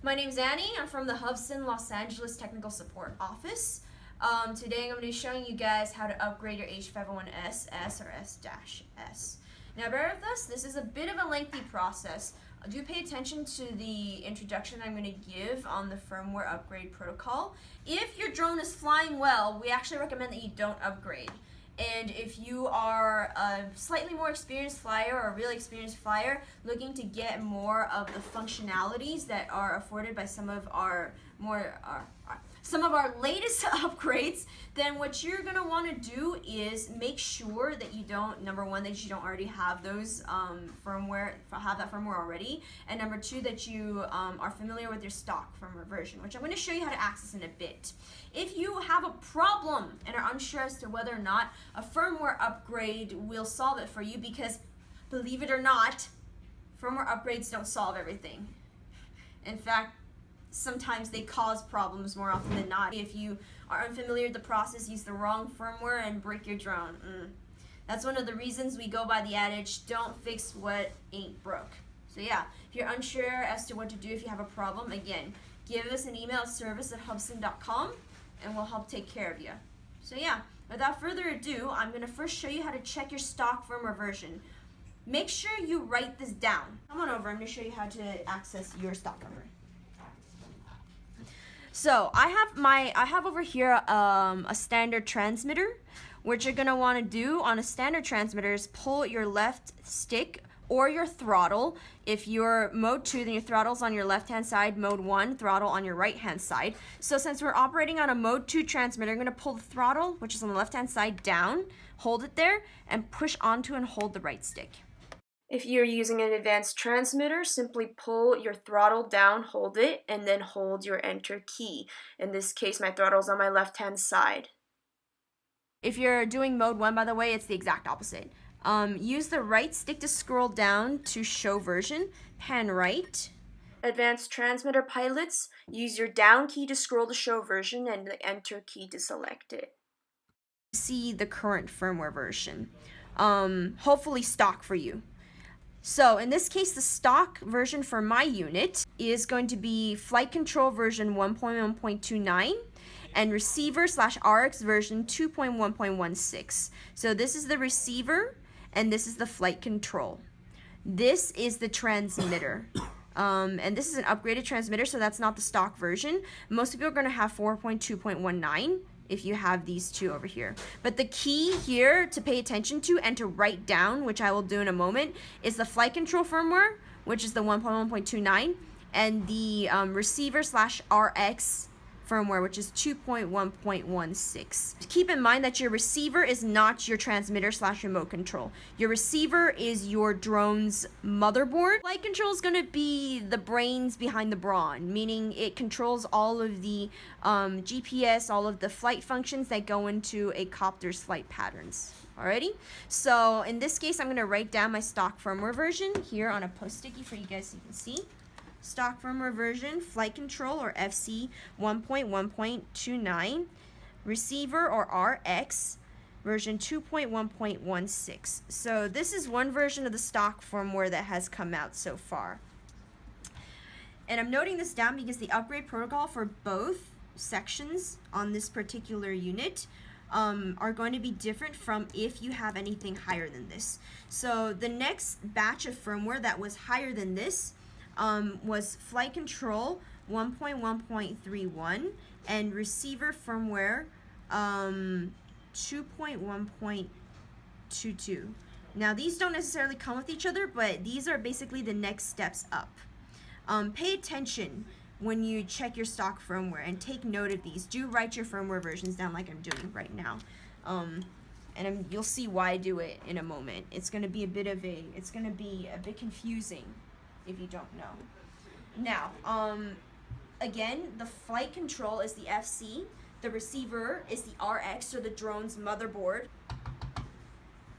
My name's Annie. I'm from the Hubsan, Los Angeles Technical Support Office. Today I'm going to be showing you guys how to upgrade your H501SS or S-S. Now bear with us, this is a bit of a lengthy process. Do pay attention to the introduction I'm going to give on the firmware upgrade protocol. If your drone is flying well, we actually recommend that you don't upgrade. And if you are a slightly more experienced flyer or a really experienced flyer looking to get more of the functionalities that are afforded by some of our latest upgrades, then what you're going to want to do is make sure that you don't, number one, that you don't already have those that firmware already, and number two, that you are familiar with your stock firmware version, which I'm going to show you how to access in a bit. If you have a problem and are unsure as to whether or not a firmware upgrade will solve it for you, because believe it or not, firmware upgrades don't solve everything. In fact, sometimes they cause problems more often than not. If you are unfamiliar with the process, use the wrong firmware and break your drone. That's one of the reasons we go by the adage, don't fix what ain't broke. So yeah, if you're unsure as to what to do if you have a problem, again, give us an email at service@hubsan.com and we'll help take care of you. So yeah, without further ado, I'm going to first show you how to check your stock firmware version. Make sure you write this down. Come on over, I'm going to show you how to access your stock firmware. So I have over here a standard transmitter. What you're gonna want to do on a standard transmitter is pull your left stick or your throttle. If you're mode 2, then your throttle's on your left hand side, mode 1, throttle on your right hand side. So since we're operating on a mode 2 transmitter, I'm gonna pull the throttle, which is on the left hand side, down, hold it there, and push onto and hold the right stick. If you're using an advanced transmitter, simply pull your throttle down, hold it, and then hold your enter key. In this case, my throttle's on my left-hand side. If you're doing mode 1, by the way, it's the exact opposite. Use the right stick to scroll down to show version, pan right. Advanced transmitter pilots, use your down key to scroll to show version and the enter key to select it. See the current firmware version. Hopefully stock for you. So in this case, the stock version for my unit is going to be flight control version 1.1.29 and receiver/RX version 2.1.16. So this is the receiver and this is the flight control. This is the transmitter. And this is an upgraded transmitter, so that's not the stock version. Most people are going to have 4.2.19. if you have these two over here. But the key here to pay attention to and to write down, which I will do in a moment, is the flight control firmware, which is the 1.1.29, and the receiver/RX firmware, which is 2.1.16. Keep in mind that your receiver is not your transmitter/remote control. Your receiver is your drone's motherboard. Flight control is going to be the brains behind the brawn, meaning it controls all of the GPS, all of the flight functions that go into a copter's flight patterns. Alrighty, so in this case, I'm going to write down my stock firmware version here on a post sticky for you guys so you can see. Stock firmware version, flight control or FC 1.1.29, receiver or RX version 2.1.16. So this is one version of the stock firmware that has come out so far. And I'm noting this down because the upgrade protocol for both sections on this particular unit are going to be different from if you have anything higher than this. So the next batch of firmware that was higher than this was flight control 1.1.31 and receiver firmware 2.1.22. Now these don't necessarily come with each other, but these are basically the next steps up. Pay attention when you check your stock firmware and take note of these. Do write your firmware versions down like I'm doing right now. And you'll see why I do it in a moment. It's going to be a bit confusing if you don't know. Now, again, the flight control is the FC, the receiver is the RX, or the drone's motherboard,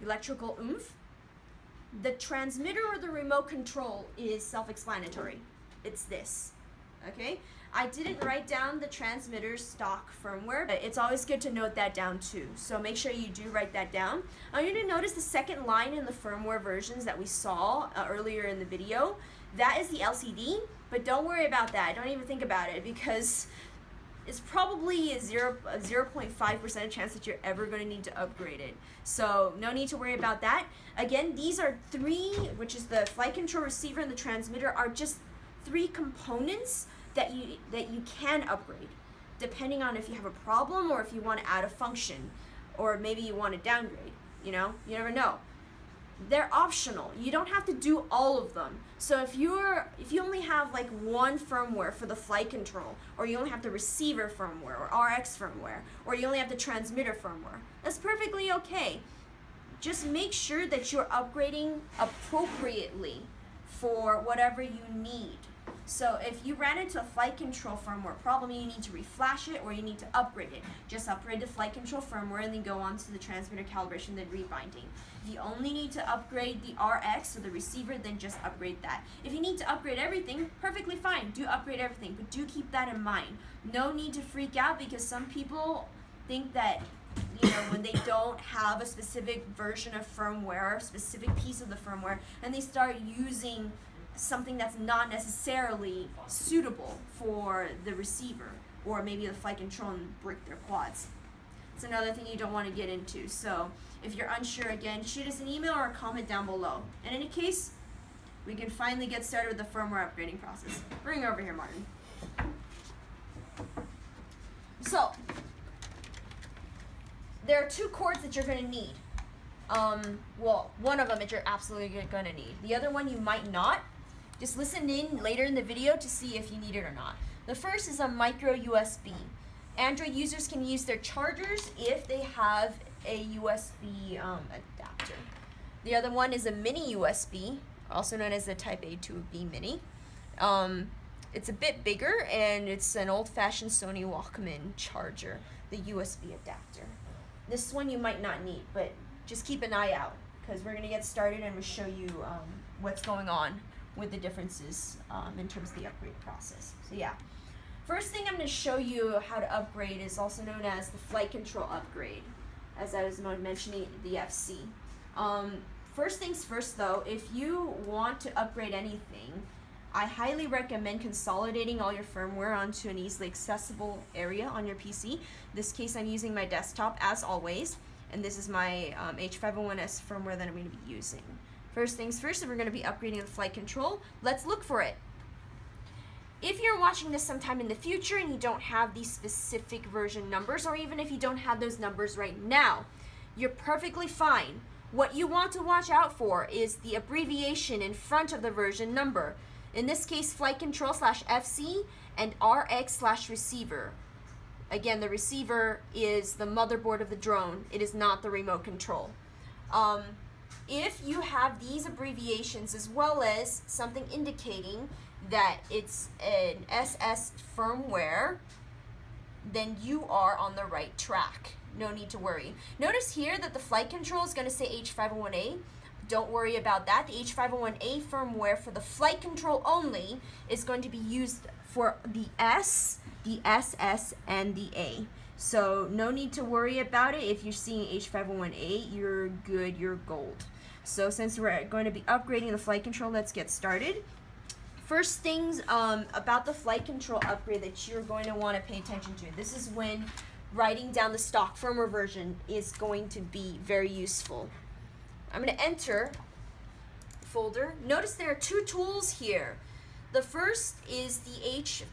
electrical oomph. The transmitter or the remote control is self-explanatory. It's this, okay? I didn't write down the transmitter's stock firmware, but it's always good to note that down too. So make sure you do write that down. I want you to notice the second line in the firmware versions that we saw earlier in the video. That is the LCD, but don't worry about that. Don't even think about it, because it's probably a 0.5% chance that you're ever going to need to upgrade it. So no need to worry about that. Again, these are three, which is the flight control, receiver, and the transmitter, are just three components that you can upgrade, depending on if you have a problem or if you want to add a function, or maybe you want to downgrade. You know, you never know. They're optional. You don't have to do all of them. So if you only have like one firmware for the flight control, or you only have the receiver firmware or RX firmware, or you only have the transmitter firmware, that's perfectly okay. Just make sure that you're upgrading appropriately for whatever you need. So if you ran into a flight control firmware problem, you need to reflash it or you need to upgrade it. Just upgrade the flight control firmware and then go on to the transmitter calibration, then rebinding. If you only need to upgrade the RX or the receiver, then just upgrade that. If you need to upgrade everything, perfectly fine. Do upgrade everything, but do keep that in mind. No need to freak out, because some people think that, you know, when they don't have a specific version of firmware, a specific piece of the firmware, and they start using something that's not necessarily suitable for the receiver or maybe the flight control, and break their quads. It's another thing you don't want to get into. So if you're unsure, again, shoot us an email or a comment down below. In any case, we can finally get started with the firmware upgrading process. Bring it over here, Martin. So there are two cords that you're going to need. Well, one of them that you're absolutely going to need. The other one you might not. Just listen in later in the video to see if you need it or not. The first is a micro USB. Android users can use their chargers if they have a USB adapter. The other one is a mini USB, also known as the Type A to B mini. It's a bit bigger, and it's an old-fashioned Sony Walkman charger, the USB adapter. This one you might not need, but just keep an eye out, because we're going to get started and we'll show you what's going on with the differences in terms of the upgrade process. So yeah, first thing I'm going to show you how to upgrade is also known as the flight control upgrade, as I was mentioning, the FC. First things first though, if you want to upgrade anything, I highly recommend consolidating all your firmware onto an easily accessible area on your PC. In this case, I'm using my desktop as always, and this is my H501S firmware that I'm going to be using. First things first, if we're going to be upgrading the flight control, let's look for it. If you're watching this sometime in the future and you don't have these specific version numbers, or even if you don't have those numbers right now, you're perfectly fine. What you want to watch out for is the abbreviation in front of the version number. In this case, flight control /FC and RX /receiver. Again, the receiver is the motherboard of the drone. It is not the remote control. If you have these abbreviations as well as something indicating that it's an SS firmware, then you are on the right track. No need to worry. Notice here that the flight control is going to say H501A. Don't worry about that. The H501A firmware for the flight control only is going to be used for the S, the SS, and the A. So no need to worry about it. If you're seeing H501A, you're good, you're gold. So since we're going to be upgrading the flight control, let's get started. First things about the flight control upgrade that you're going to want to pay attention to. This is when writing down the stock firmware version is going to be very useful. I'm going to enter folder. Notice there are two tools here. The first is the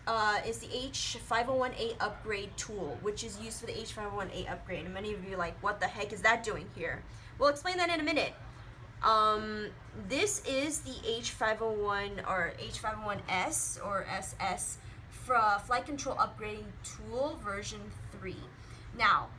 H501A upgrade tool, which is used for the H501A upgrade. And many of you are like, what the heck is that doing here? We'll explain that in a minute. This is the H501 or H501S or SS flight control upgrading tool version 3. Now,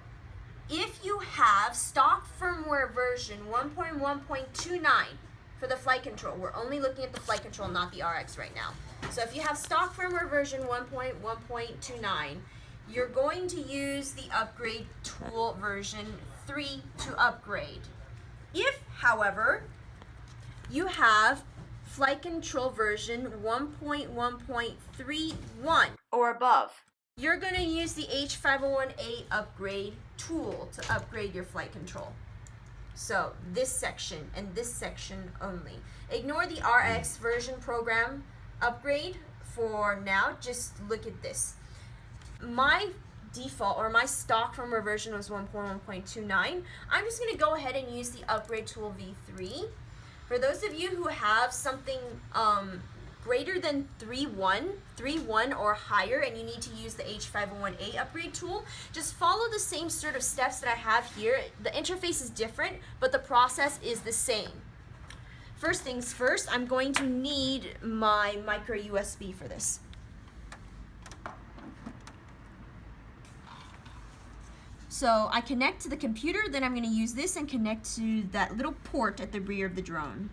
if you have stock firmware version 1.1.29 for the flight control, we're only looking at the flight control, not the RX right now. So if you have stock firmware version 1.1.29, you're going to use the upgrade tool version 3 to upgrade. If, however, you have flight control version 1.1.31 or above, you're going to use the H501A upgrade tool to upgrade your flight control. So this section and this section only. Ignore the RX version program upgrade for now. Just look at this. My default or my stock firmware version was 1.1.29. I'm just going to go ahead and use the upgrade tool v3. For those of you who have something greater than 3.1 or higher, and you need to use the H501A upgrade tool, just follow the same sort of steps that I have here. The interface is different, but the process is the same. First things first, I'm going to need my micro USB for this. So I connect to the computer, then I'm going to use this and connect to that little port at the rear of the drone.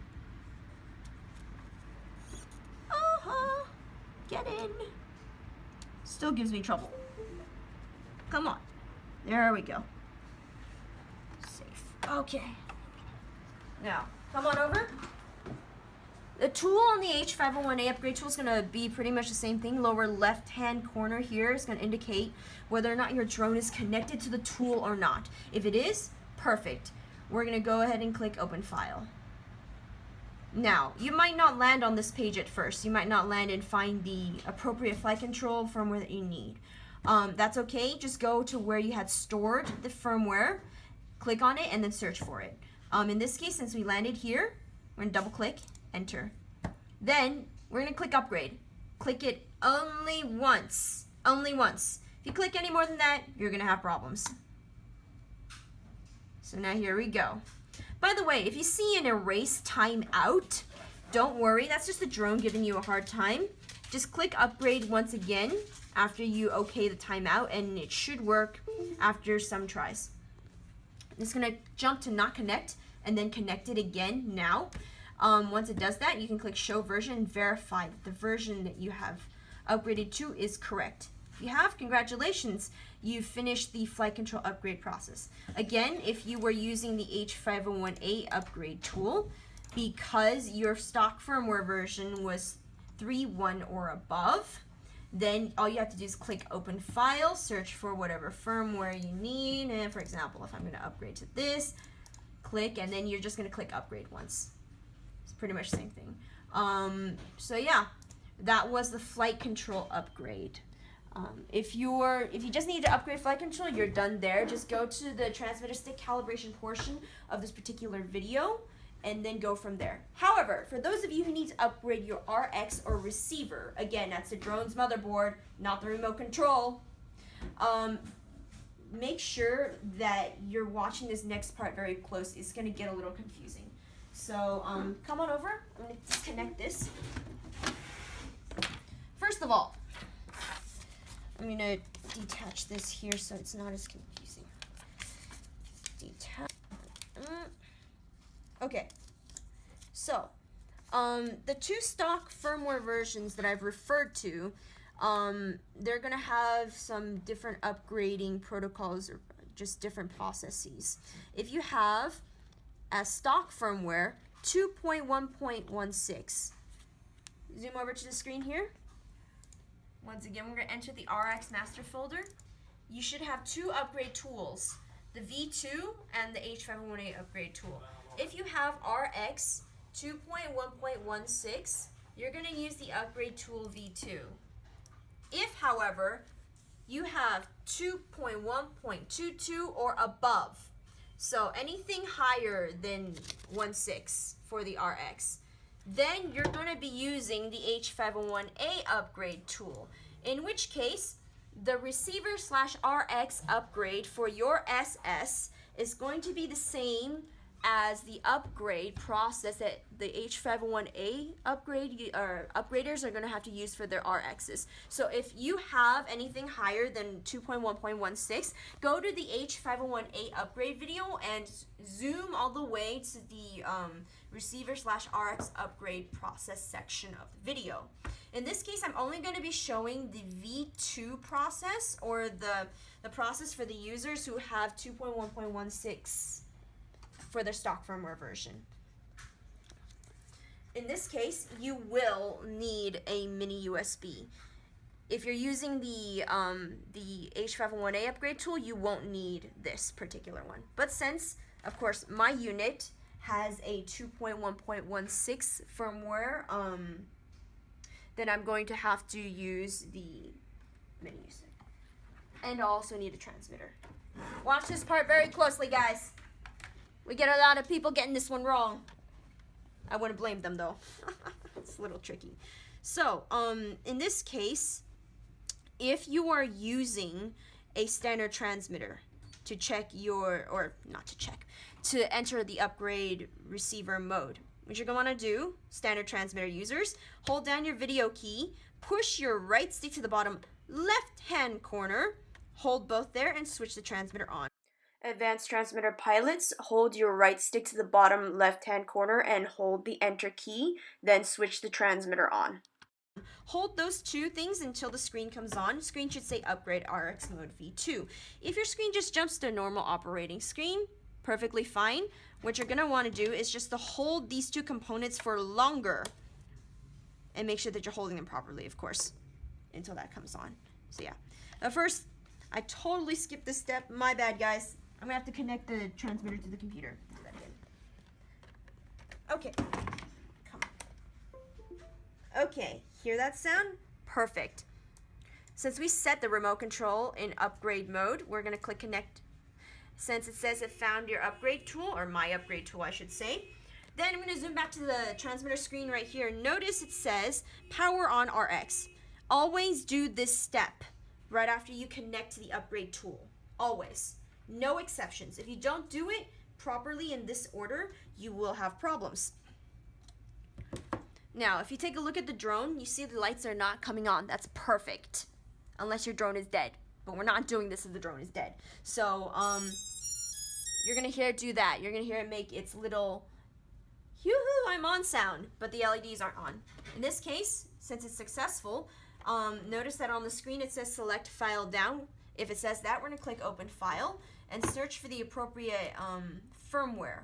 Get in. Still gives me trouble. Come on. There we go. Safe. Okay. Now, come on over. The tool on the H501A upgrade tool is going to be pretty much the same thing. Lower left-hand corner here is going to indicate whether or not your drone is connected to the tool or not. If it is, perfect. We're going to go ahead and click Open File. Now, you might not land on this page at first. You might not land and find the appropriate flight control firmware that you need. That's okay. Just go to where you had stored the firmware, click on it, and then search for it. In this case, since we landed here, we're going to double click, enter. Then, we're going to click Upgrade. Click it only once. Only once. If you click any more than that, you're going to have problems. So now here we go. By the way, if you see an erase timeout, don't worry, that's just the drone giving you a hard time. Just click Upgrade once again after you okay the timeout, and it should work after some tries. I'm just going to jump to not connect and then connect it again now. Once it does that, you can click Show Version and verify that the version that you have upgraded to is correct. If you have, congratulations, you've finished the flight control upgrade process. Again, if you were using the H501A upgrade tool, because your stock firmware version was 3.1 or above, then all you have to do is click Open File, search for whatever firmware you need, and for example, if I'm going to upgrade to this, click, and then you're just going to click Upgrade once. It's pretty much the same thing. So yeah, that was the flight control upgrade. If you just need to upgrade flight control, you're done there. Just go to the transmitter stick calibration portion of this particular video and then go from there. However, for those of you who need to upgrade your RX or receiver, again, that's the drone's motherboard, not the remote control, make sure that you're watching this next part very close. It's going to get a little confusing. So come on over. I'm going to disconnect this. First of all, I'm going to detach this here so it's not as confusing. Detach. Okay. So, the two stock firmware versions that I've referred to, they're going to have some different upgrading protocols or just different processes. If you have as stock firmware 2.1.16, zoom over to the screen here. Once again, we're going to enter the RX master folder. You should have two upgrade tools, the V2 and the H501A upgrade tool. If you have RX 2.1.16, you're going to use the upgrade tool V2. If, however, you have 2.1.22 or above, so anything higher than 1.6 for the RX, then you're going to be using the H501A upgrade tool, in which case the receiver/RX upgrade for your SS is going to be the same as the upgrade process that the H501A upgraders are going to have to use for their RXs. So if you have anything higher than 2.1.16, go to the H501A upgrade video and zoom all the way to the receiver/RX upgrade process section of the video. In this case, I'm only going to be showing the V2 process, or the process for the users who have 2.1.16 for their stock firmware version. In this case, you will need a mini USB. If you're using the H501A upgrade tool, you won't need this particular one. But since of course, my unit has a 2.1.16 firmware. Then I'm going to have to use the menus. And I'll also need a transmitter. Watch this part very closely, guys. We get a lot of people getting this one wrong. I wouldn't blame them though. It's a little tricky. So, in this case, if you are using a standard transmitter to check your, or not to check, to enter the upgrade receiver mode, what you're going to want to do, standard transmitter users, hold down your video key, push your right stick to the bottom left-hand corner, hold both there, and switch the transmitter on. Advanced transmitter pilots, hold your right stick to the bottom left-hand corner and hold the enter key, then switch the transmitter on. Hold those two things until the screen comes on. Screen should say upgrade RX mode V2. If your screen just jumps to a normal operating screen, perfectly fine. What you're gonna wanna do is just to hold these two components for longer and make sure that you're holding them properly, of course, until that comes on. So yeah, first, I totally skipped this step. My bad, guys. I'm gonna have to connect the transmitter to the computer. Okay, come on. Okay, hear that sound? Perfect. Since we set the remote control in upgrade mode, we're gonna click connect. Since it says it found your upgrade tool, or my upgrade tool, I should say. Then I'm gonna zoom back to the transmitter screen right here. Notice it says power on RX. Always do this step right after you connect to the upgrade tool. Always. No exceptions. If you don't do it properly in this order, you will have problems. Now, if you take a look at the drone, you see the lights are not coming on. That's perfect. Unless your drone is dead. But we're not doing this if the drone is dead. So, you're gonna hear it do that. You're gonna hear it make its little yoo-hoo, I'm on sound, but the LEDs aren't on. In this case, since it's successful, notice that on the screen it says select file down. If it says that, we're gonna click open file and search for the appropriate firmware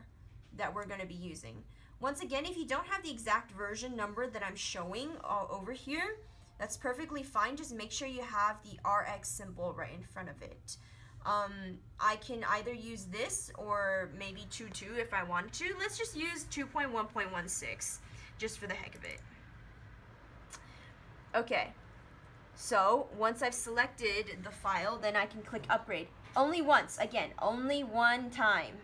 that we're gonna be using. Once again, if you don't have the exact version number that I'm showing over here, that's perfectly fine. Just make sure you have the RX symbol right in front of it. I can either use this or maybe 2.2 if I want to. Let's just use 2.1.16 just for the heck of it. Okay, so once I've selected the file, then I can click upgrade. Only once, again, only one time.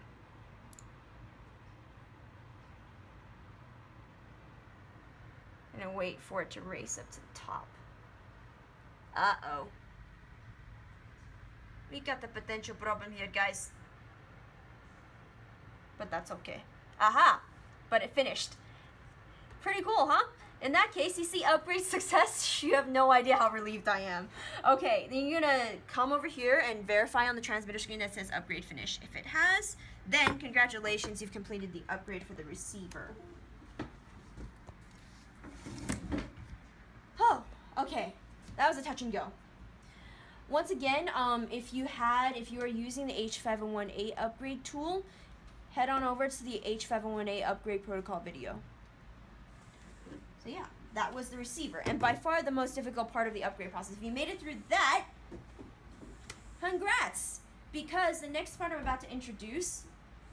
I'm gonna wait for it to race up to the top. Uh-oh. We got the potential problem here, guys. But that's okay. Aha! But it finished. Pretty cool, huh? In that case, you see upgrade success. You have no idea how relieved I am. Okay, then you're gonna come over here and verify on the transmitter screen that says upgrade finish. If it has, then congratulations, you've completed the upgrade for the receiver. Oh, okay. That was a touch and go. Once again, if you are using the H501A upgrade tool, head on over to the H501A upgrade protocol video. So yeah, that was the receiver, and by far the most difficult part of the upgrade process. If you made it through that, congrats! Because the next part I'm about to introduce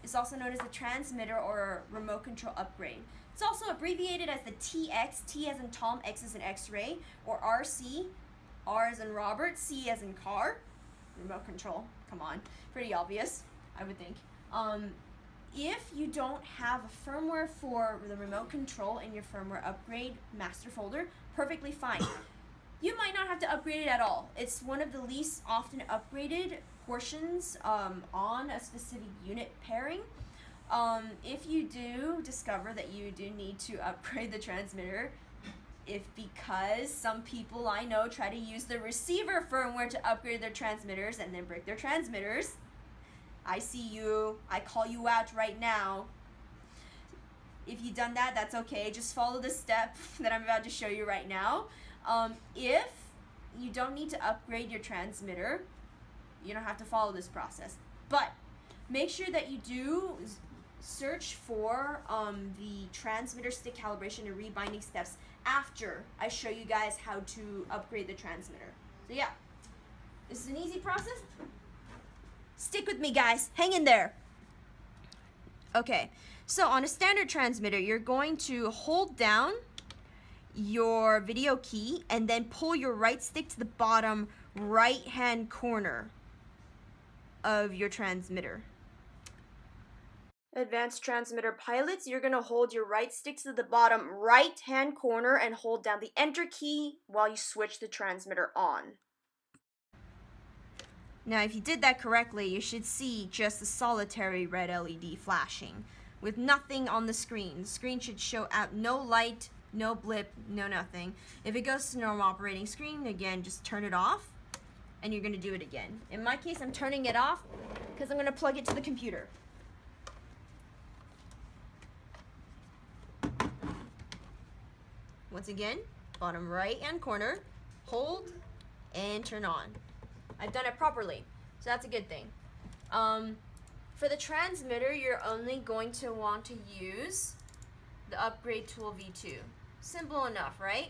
is also known as the transmitter or remote control upgrade. It's also abbreviated as the TX, T as in Tom, X as in X-ray, or RC, R as in Robert, C as in car. Remote control, come on, pretty obvious, I would think. If you don't have a firmware for the remote control in your firmware upgrade master folder, perfectly fine. You might not have to upgrade it at all. It's one of the least often upgraded portions on a specific unit pairing. If you do discover that you do need to upgrade the transmitter, because some people I know try to use the receiver firmware to upgrade their transmitters and then break their transmitters, I see you, I call you out right now. If you've done that, that's okay. Just follow the step that I'm about to show you right now. If you don't need to upgrade your transmitter, you don't have to follow this process. But make sure that you do search for the transmitter stick calibration and rebinding steps after I show you guys how to upgrade the transmitter. So yeah, this is an easy process. Stick with me, guys. Hang in there. Okay, so on a standard transmitter, you're going to hold down your video key and then pull your right stick to the bottom right-hand corner of your transmitter. Advanced transmitter pilots, you're going to hold your right stick to the bottom right-hand corner and hold down the enter key while you switch the transmitter on. Now, if you did that correctly, you should see just a solitary red LED flashing with nothing on the screen. The screen should show out no light, no blip, no nothing. If it goes to normal operating screen, again, just turn it off and you're going to do it again. In my case, I'm turning it off because I'm going to plug it to the computer. Once again, bottom right hand corner, hold and turn on. I've done it properly, so that's a good thing. For the transmitter, you're only going to want to use the upgrade tool V2. Simple enough, right?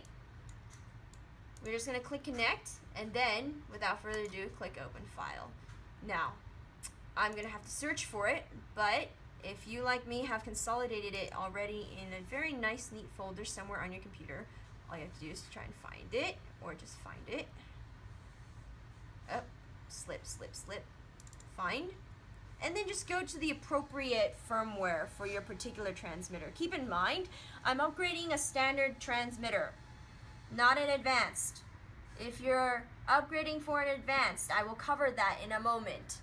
We're just going to click connect, and then, without further ado, click open file. Now, I'm going to have to search for it, but if you, like me, have consolidated it already in a very nice, neat folder somewhere on your computer, all you have to do is try and find it, or just find it. Oh, slip, find. And then just go to the appropriate firmware for your particular transmitter. Keep in mind, I'm upgrading a standard transmitter, not an advanced. If you're upgrading for an advanced, I will cover that in a moment.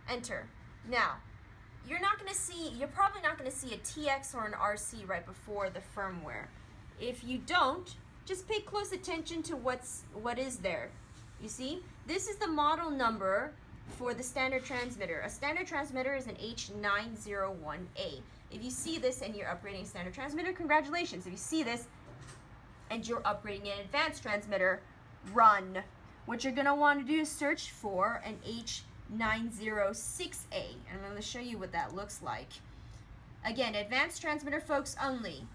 Enter. Now, you're probably not going to see a TX or an RC right before the firmware. If you don't, just pay close attention to what is there. You see, this is the model number for the standard transmitter. A standard transmitter is an H501A. If you see this and you're upgrading a standard transmitter, congratulations. If you see this and you're upgrading an advanced transmitter, run. What you're going to want to do is search for an H506A, and I'm going to show you what that looks like. Again, advanced transmitter folks only.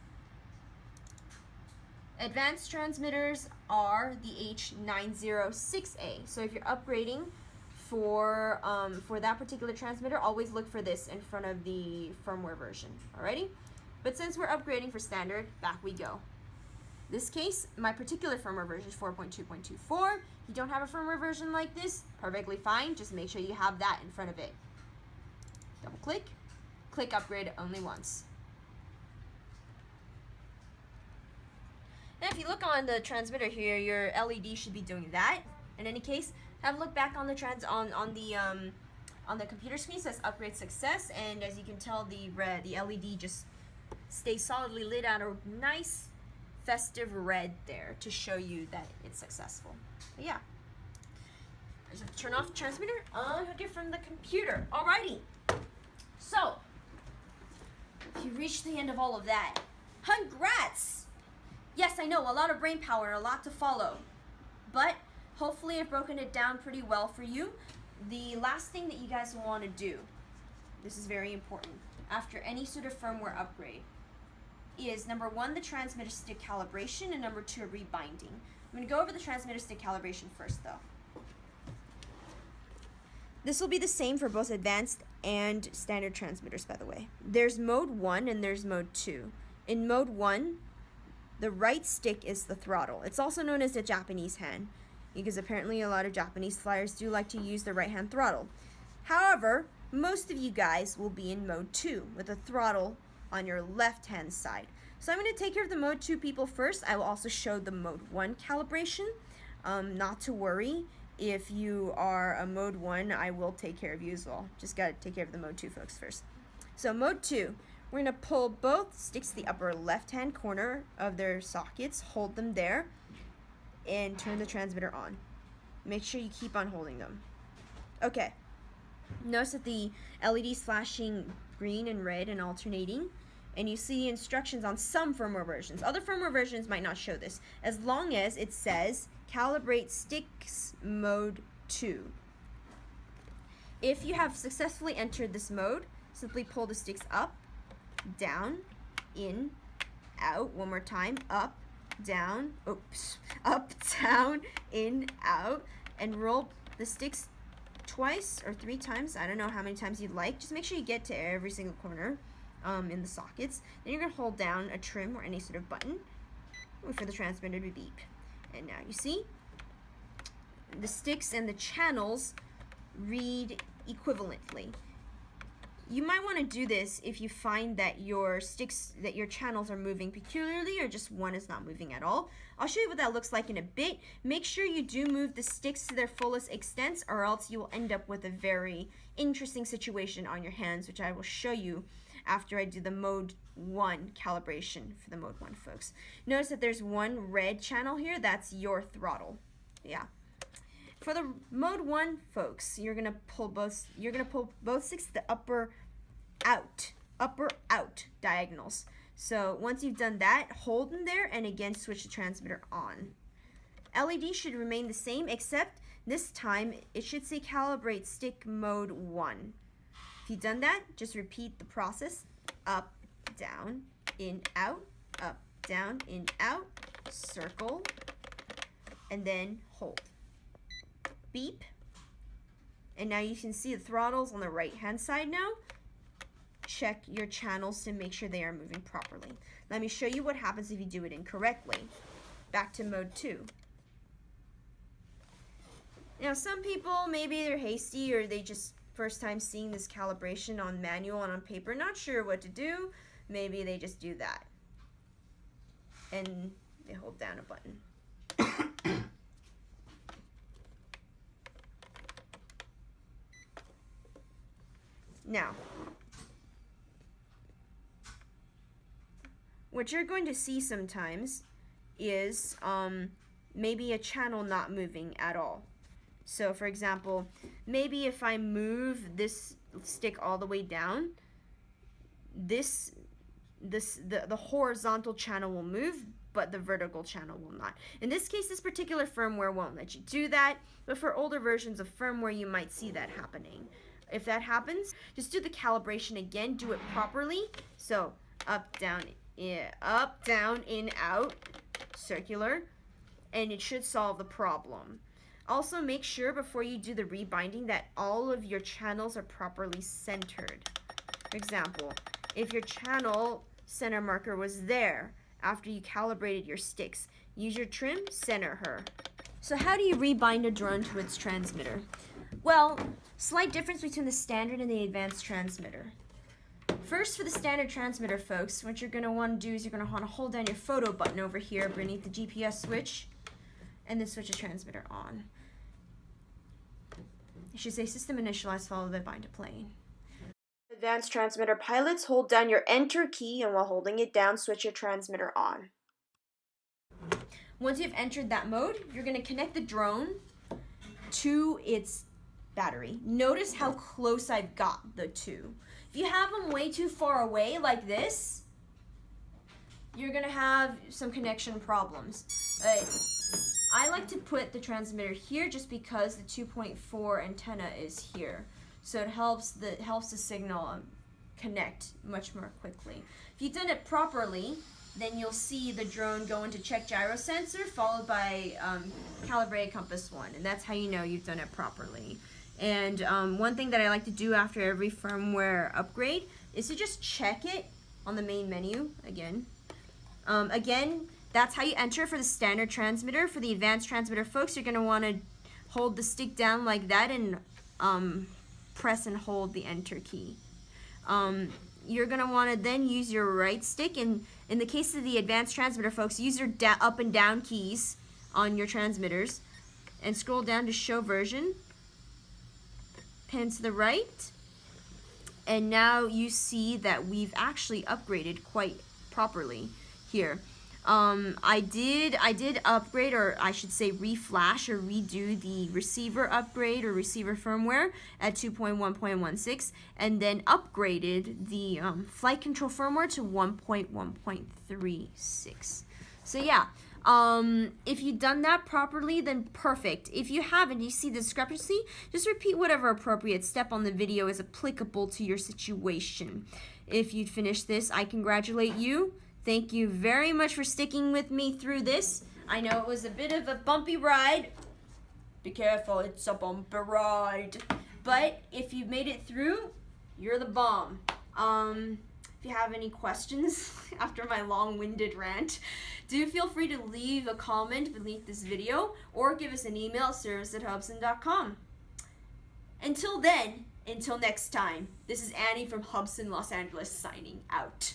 Advanced transmitters are the H506A. So if you're upgrading for that particular transmitter, always look for this in front of the firmware version. Alrighty? But since we're upgrading for standard, back we go. This case, my particular firmware version is 4.2.24. If you don't have a firmware version like this, perfectly fine. Just make sure you have that in front of it. Double click, click upgrade only once. Now, if you look on the transmitter here, your LED should be doing that. In any case, have a look back on the on the computer screen. It says upgrade success, and as you can tell, the LED just stays solidly lit out a nice festive red there to show you that it's successful. But yeah, I just have to turn off the transmitter, unhook it from the computer. Alrighty. So, if you reached the end of all of that, congrats! Yes, I know, a lot of brain power and a lot to follow, but hopefully I've broken it down pretty well for you. The last thing that you guys will want to do, this is very important, after any sort of firmware upgrade, is number one, the transmitter stick calibration, and number two, rebinding. I'm going to go over the transmitter stick calibration first though. This will be the same for both advanced and standard transmitters, by the way. There's mode 1 and there's mode 2. In mode 1, the right stick is the throttle. It's also known as the Japanese hand, because apparently a lot of Japanese flyers do like to use the right hand throttle. However, most of you guys will be in mode 2 with the throttle on your left hand side. So I'm going to take care of the mode 2 people first. I will also show the mode 1 calibration. Not to worry, if you are a mode 1, I will take care of you as well. Just got to take care of the mode 2 folks first. So mode 2, we're going to pull both sticks to the upper left hand corner of their sockets, hold them there, and turn the transmitter on. Make sure you keep on holding them. Okay. Notice that the LED's flashing green and red and alternating, and you see the instructions on some firmware versions. Other firmware versions might not show this, as long as it says calibrate sticks mode 2. If you have successfully entered this mode, simply pull the sticks up, down, in, out. One more time, up, down, oops, up, down, in, out, and roll the sticks twice or 3 times. I don't know how many times you'd like. Just make sure you get to every single corner in the sockets. Then you're going to hold down a trim or any sort of button. Wait for the transmitter to beep. And now you see the sticks and the channels read equivalently. You might want to do this if you find that your channels are moving peculiarly or just one is not moving at all. I'll show you what that looks like in a bit. Make sure you do move the sticks to their fullest extent, or else you will end up with a very interesting situation on your hands, which I will show you after I do the mode 1 calibration for the mode 1 folks. Notice that there's one red channel here, that's your throttle. Yeah. For the mode 1 folks, you're gonna pull both sticks to the upper out diagonals. So once you've done that, hold them there and again switch the transmitter on. LED should remain the same, except this time it should say calibrate stick mode 1. If you've done that, just repeat the process. Up, down, in, out, up, down, in, out, circle, and then hold. Beep. And now you can see the throttles on the right hand side now. Check your channels to make sure they are moving properly. Let me show you what happens if you do it incorrectly. Back to mode 2. Now some people, maybe they're hasty or they just first time seeing this calibration on manual and on paper, not sure what to do. Maybe they just do that. And they hold down a button. Now, what you're going to see sometimes is maybe a channel not moving at all. So for example, maybe if I move this stick all the way down, the horizontal channel will move, but the vertical channel will not. In this case, this particular firmware won't let you do that, but for older versions of firmware, you might see that happening. If that happens, just do the calibration again, do it properly. So up, down, in, out, circular, and it should solve the problem. Also, make sure before you do the rebinding that all of your channels are properly centered. For example, if your channel center marker was there after you calibrated your sticks, use your trim, center her. So how do you rebind a drone to its transmitter? Well, slight difference between the standard and the advanced transmitter. First, for the standard transmitter, folks, what you're going to want to do is you're going to want to hold down your photo button over here beneath the GPS switch, and then switch the transmitter on. It should say system initialize followed by bind to plane. Advanced transmitter pilots, hold down your enter key, and while holding it down, switch your transmitter on. Once you've entered that mode, you're going to connect the drone to its battery. Notice how close I've got the two. If you have them way too far away like this, you're gonna have some connection problems. I like to put the transmitter here just because the 2.4 antenna is here, so it helps the signal connect much more quickly. If you've done it properly, then you'll see the drone go into check gyro sensor followed by calibrated compass 1, and that's how you know you've done it properly. And one thing that I like to do after every firmware upgrade is to just check it on the main menu again. Again, that's how you enter for the standard transmitter. For the advanced transmitter, folks, you're going to want to hold the stick down like that and press and hold the enter key. You're going to want to then use your right stick, and in the case of the advanced transmitter, folks, use your up and down keys on your transmitters and scroll down to show version. Pan to the right, and now you see that we've actually upgraded quite properly here. I did upgrade, or I should say reflash or redo the receiver upgrade or receiver firmware at 2.1.16, and then upgraded the flight control firmware to 1.1.36. So yeah. If you've done that properly, then perfect. If you haven't, you see the discrepancy, just repeat whatever appropriate step on the video is applicable to your situation. If you'd finished this, I congratulate you. Thank you very much for sticking with me through this. I know it was a bit of a bumpy ride. Be careful, it's a bumpy ride. But if you made it through, you're the bomb. If you have any questions after my long-winded rant, do feel free to leave a comment beneath this video or give us an email, service@hubsan.com. Until then, until next time, this is Annie from Hubsan, Los Angeles, signing out.